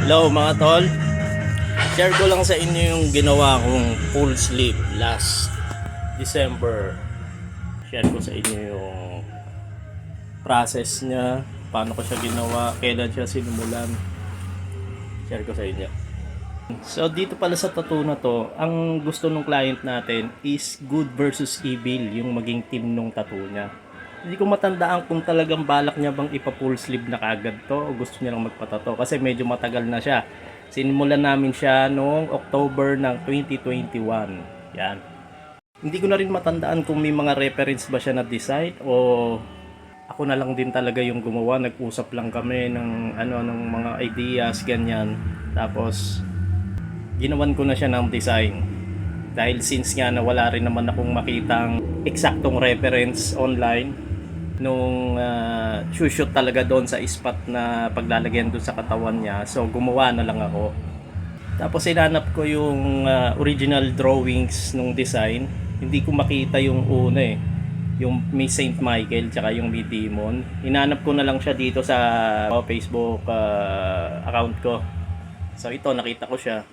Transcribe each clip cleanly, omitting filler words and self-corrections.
Hello mga tol, share ko lang sa inyo yung ginawa kong full sleeve last December. Share ko sa inyo yung process niya, paano ko siya ginawa, kailan siya sinimulan. Share ko sa inyo. So dito pala sa tattoo na to, ang gusto ng client natin is good versus evil yung maging team nung tattoo niya. Hindi ko matandaan kung talagang balak niya bang ipa-full sleeve na kagad to o gusto niya lang magpatato kasi medyo matagal na siya. Sinimulan namin siya noong October ng 2021. Yan. Hindi ko na rin matandaan kung may mga reference ba siya na design o ako na lang din talaga yung gumawa. Nag-usap lang kami ng mga ideas ganyan. Tapos ginawan ko na siya ng design. Dahil since nga na wala rin naman akong makitang eksaktong reference online nung shoot talaga doon sa spot na paglalagyan doon sa katawan niya, so gumawa na lang ako. Tapos hinanap ko yung original drawings nung design. Hindi ko makita yung una yung may Saint Michael tsaka yung may Demon. Hinanap ko na lang siya dito sa Facebook account ko. So ito, nakita ko siya.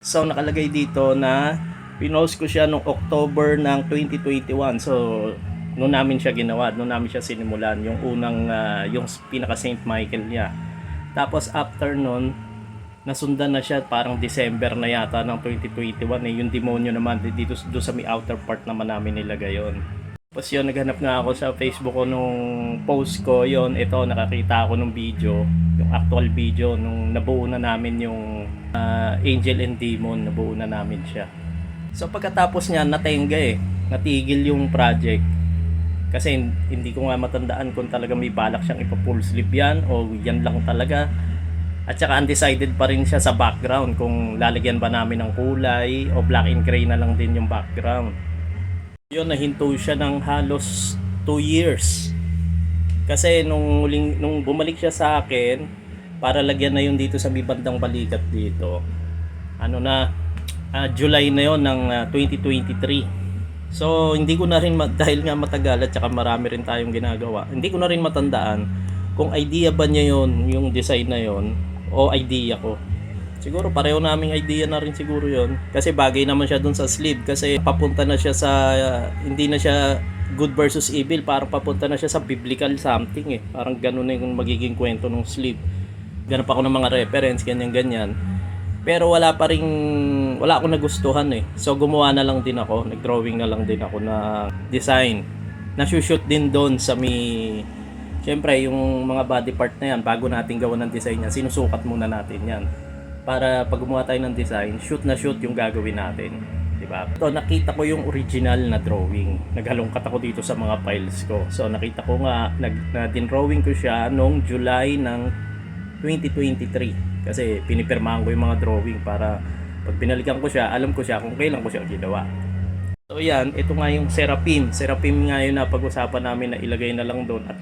So nakalagay dito na pinost ko siya noong October ng 2021. So noon namin siya ginawa, noon namin siya sinimulan yung unang yung pinaka Saint Michael niya. Tapos after noon, nasundan na siya parang December na yata ng 2021 yung demonyo naman dito sa may outer part naman namin nilagay yon. Tapos yun, naghanap nga ako sa Facebook ko nung post ko yon. Ito, nakakita ako nung video, yung actual video nung nabuo na namin yung Angel and Demon, nabuo na namin siya. So pagkatapos niya natigil yung project. Kasi hindi ko nga matandaan kung talaga may balak siyang ipa-full sleeve yan o yan lang talaga. At saka undecided pa rin siya sa background kung lalagyan ba namin ng kulay o black and gray na lang din yung background. Yun, nahinto siya ng halos 2 years. Kasi nung bumalik siya sa akin para lagyan na yun dito sa may bandang balikat dito. July na yun ng 2023. So hindi ko na rin dahil nga matagal at saka marami rin tayong ginagawa. Hindi ko na rin matandaan kung idea ba niya yon, yung design na yon, o idea ko. Siguro pareho naming idea na rin siguro yon kasi bagay naman siya dun sa sleeve kasi papunta na siya sa hindi na siya good versus evil, parang papunta na siya sa biblical something Parang ganun na yung magiging kwento ng sleeve. Ganun pa ako ng mga reference ganyan. Pero wala akong nagustuhan So gumawa na lang din ako, nag-drawing na lang din ako na design. Na-shoot din doon sa Siyempre yung mga body part na yan, bago natin gawa ng design yan, sinusukat muna natin yan. Para pag gumawa tayo ng design, shoot yung gagawin natin. Diba? Ito, nakita ko yung original na drawing. Naghalongkat ako dito sa mga files ko. So nakita ko nga, din-drawing ko siya noong July ng 2023. Kasi pinipirmahan ko yung mga drawing para pag binalikan ko siya, alam ko siya kung kailan ko siya ginawa. So yan, ito nga yung Seraphim. Seraphim nga yun na pag-usapan namin na ilagay na lang doon. At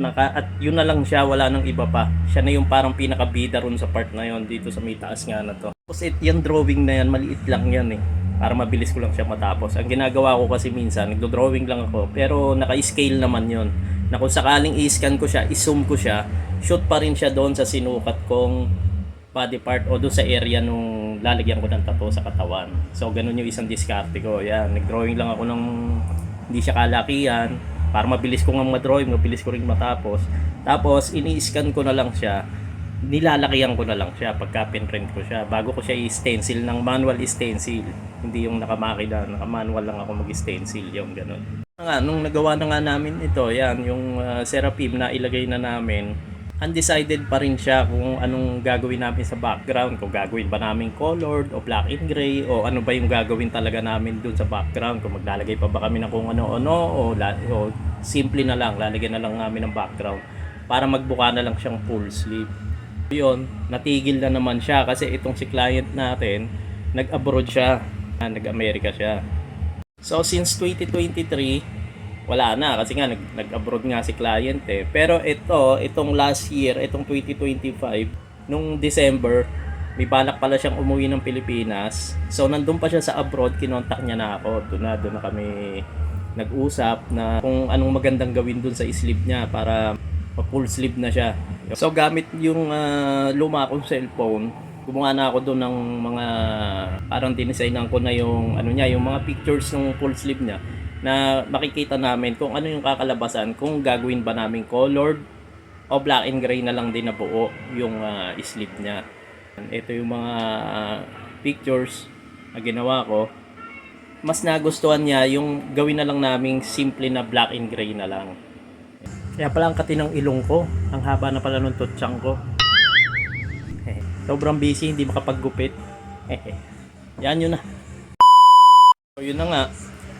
yun na lang siya, wala nang iba pa. Siya na yung parang pinakabida ron sa part na yon dito sa may taas nga na to. Tapos yung drawing na yan, maliit lang yan para mabilis ko lang siya matapos. Ang ginagawa ko kasi minsan, nagdo-drawing lang ako. Pero naka-scale naman yon na kung sakaling i-scan ko siya, i-zoom ko siya, shoot pa rin siya doon sa sinukat kong body part o doon sa area nung lalagyan ko ng tattoo sa katawan. So ganun yung isang diskarte ko. Yan, nag-drawing lang ako ng hindi siya kalakihan para mabilis ko nga ma-drawing, mabilis ko rin matapos. Tapos ini-scan ko na lang siya. Nilalakihan ko na lang siya pagka pinprint ko siya bago ko siya i-stencil ng manual stencil. Hindi yung nakamakina, naka-manual lang ako mag-stencil, yung ganun. Nung nagawa na nga namin ito, yan yung Seraphim na ilagay na namin. Undecided pa rin siya kung anong gagawin namin sa background, kung gagawin ba namin colored o black and gray o ano ba yung gagawin talaga namin dun sa background, kung maglalagay pa ba kami ng kung ano-ano o simple na lang, lalagyan na lang namin ng background para magbuka na lang siyang full sleeve. Yun, natigil na naman siya kasi itong si client natin nag-abroad siya, nag-America siya. So since 2023 wala na kasi nga nag-abroad nga si client Pero itong last year, itong 2025, nung December, may balak pala siyang umuwi ng Pilipinas. So nandun pa siya sa abroad, kinontak niya na ako. Doon na kami nag-usap na kung anong magandang gawin dun sa sleeve niya para full sleeve na siya. So gamit yung luma kong cellphone, Gumawa na ako doon ng mga parang dinesignan ko na yung ano niya, yung mga pictures ng full sleeve niya na makikita namin kung ano yung kakalabasan, kung gagawin ba namin colored o black and gray na lang din na buo yung sleeve niya. Ito yung mga pictures na ginawa ko. Mas nagustuhan niya yung gawin na lang naming simple na black and gray na lang. Kaya pala ang kati ng ilong ko, ang haba na pala ng tutsang ko. Sobrang busy, hindi makapaggupit. Yan yun na. So yun na nga,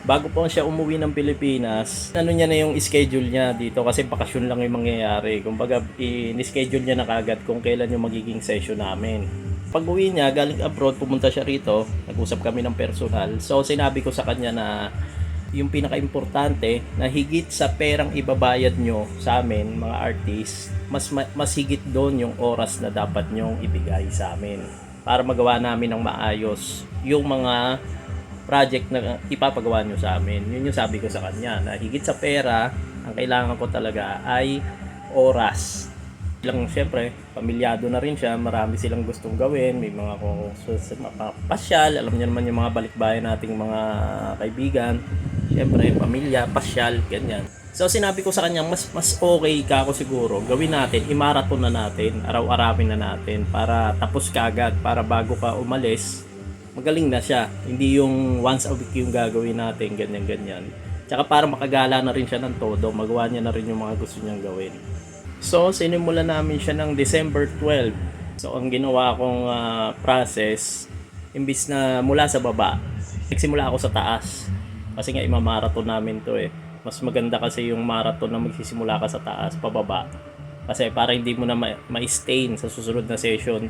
bago pa siya umuwi ng Pilipinas, ano niya na yung schedule niya dito kasi bakasyon lang yung mangyayari. Kumbaga, in-schedule niya na kagad kung kailan yung magiging session namin. Pag uwi niya, galing abroad, pumunta siya rito, nag-usap kami ng personal. So sinabi ko sa kanya na yung pinaka-importante na higit sa perang ibabayad nyo sa amin, mga artists, mas higit doon yung oras na dapat nyong ibigay sa amin para magawa namin ng maayos yung mga project na ipapagawa nyo sa amin. Yun yung sabi ko sa kanya, na higit sa pera, ang kailangan ko talaga ay oras. Lang syempre, pamilyado na rin siya, marami silang gustong gawin, may mga kung pasyal, alam niyo naman yung mga balikbayan nating mga kaibigan, syempre pamilya, pasyal, ganyan. So sinabi ko sa kanya, mas okay ka ako siguro, gawin natin, i-marathon na natin, araw-arawin na natin para tapos kaagad, para bago ka umalis, magaling na siya. Hindi yung once a week yung gagawin natin, ganyan-ganyan. Tsaka para makagala na rin siya ng todo, magawa niya na rin yung mga gusto niyang gawin. So, sinimulan namin siya ng December 12. So, ang ginawa kong process, imbis na mula sa baba, nagsimula ako sa taas. Kasi nga, imamarathon namin to eh. Mas maganda kasi yung marathon na magsisimula ka sa taas, pababa. Kasi para hindi mo na ma-stain sa susunod na session.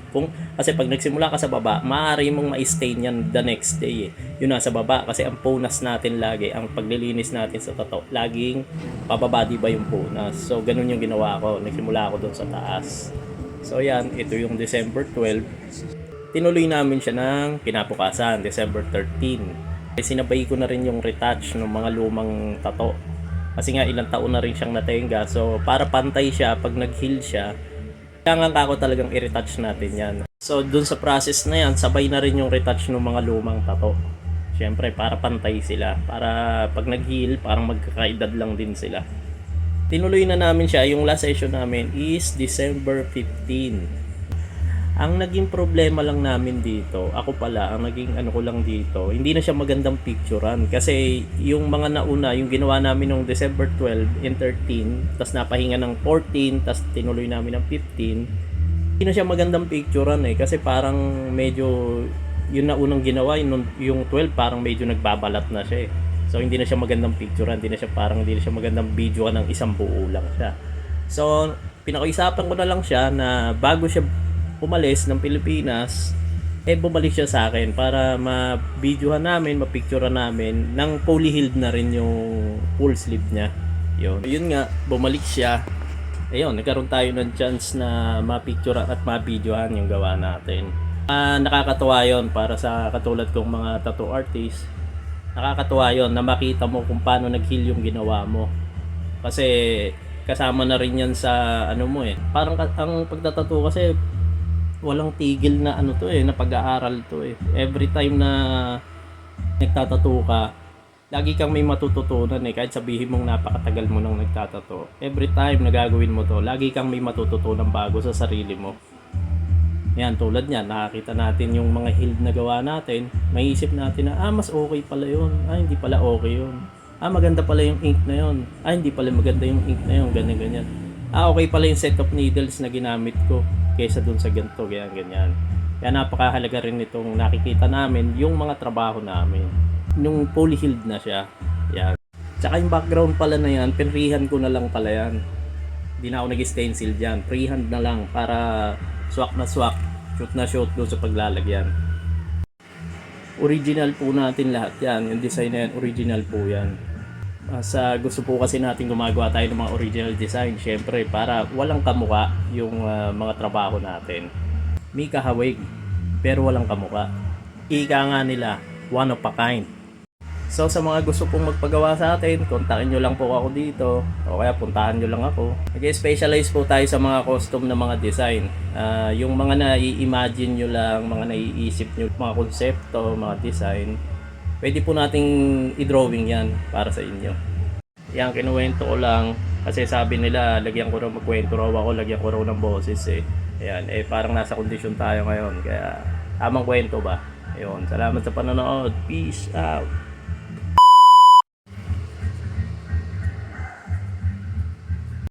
Kasi pag nagsimula ka sa baba, maaari mong ma-stain yan the next day eh. Yun na sa baba. Kasi ang punas natin lagi, ang paglilinis natin sa tato, laging pababa di ba yung punas. So ganun yung ginawa ko. Nagsimula ako doon sa taas. So yan, ito yung December 12. Tinuloy namin siya ng kinabukasan, December 13. Sinabay ko na rin yung retouch ng mga lumang tato. Kasi nga ilang taon na rin siyang natenga. So para pantay siya pag nag-heal siya, kailangan ako talagang i-retouch natin yan. So dun sa process na yan, sabay na rin yung retouch ng mga lumang tato. Siyempre para pantay sila. Para pag nag-heal, parang magkakaedad lang din sila. Tinuloy na namin siya. Yung last session namin is December 15. Ang naging problema lang namin dito, ako pala, ang naging ano ko lang dito, hindi na siya magandang picturean. Kasi yung mga nauna, yung ginawa namin nung December 12 and 13, tas napahinga ng 14, tas tinuloy namin ng 15, hindi na siya magandang picturean eh. Kasi parang medyo, yun na unang ginawa, yung 12 parang medyo nagbabalat na siya eh. So hindi na siya magandang picturean, hindi na siya magandang video ng isang buo lang siya. So pinakaisapan ko na lang siya na bago siya umalis ng Pilipinas, bumalik siya sa akin para ma-videohan namin, ma-picturean namin ng fully healed na rin yung full sleeve niya. Yun nga, bumalik siya. Ayun, nagkaroon tayo ng chance na ma-picturean at ma-videohan yung gawa natin. Nakakatuwa yun para sa katulad kong mga tattoo artist. Nakakatuwa yun na makita mo kung paano nag-heal yung ginawa mo. Kasi kasama na rin yan sa ano mo eh. Parang ang pagtatattoo kasi walang tigil na ano to eh, na pag-aaral to eh. Every time na nagtatato ka, lagi kang may matututunan eh. Kahit sabihin mong napakatagal mo nang nagtatato, every time na gagawin mo to, lagi kang may matututunan bago sa sarili mo. Yan, tulad niyan, nakakita natin yung mga healed na gawa natin, maiisip natin na, mas okay pala yun. Hindi pala okay yun. Maganda pala yung ink na yun. Hindi pala maganda yung ink na yun, ganyan-ganyan. Okay pala yung set of needles na ginamit ko kaysa dun sa ganito, ganyan. Kaya napakahalaga rin itong nakikita namin yung mga trabaho namin. Nung fully healed na siya. Yan. Tsaka yung background pala na yan, pinrihan ko na lang pala yan. Hindi na ako nag-stencil dyan. Freehand na lang para swak na swak, shoot na shoot doon sa paglalagyan. Original po natin lahat yan. Yung design na yan, original po yan. Sa gusto po kasi natin gumagawa tayo ng mga original design, syempre para walang kamuka yung mga trabaho natin. May kahawig pero walang kamuka. Ika nga nila, one of a kind. So sa mga gusto pong magpagawa sa atin, kontakin nyo lang po ako dito o kaya puntahan nyo lang ako. Nag-specialize po tayo sa mga custom na mga design. Yung mga nai-imagine nyo lang, mga naiisip nyo, mga konsepto, mga design, pwede po nating i-drawing yan para sa inyo. Yan, kinuwento ko lang kasi sabi nila, lagyan ko raw magkwento raw ako, lagyan ko raw ng boses eh. Ayan, parang nasa kondisyon tayo ngayon, kaya tamang kwento ba? Ayun, salamat sa panonood. Peace out.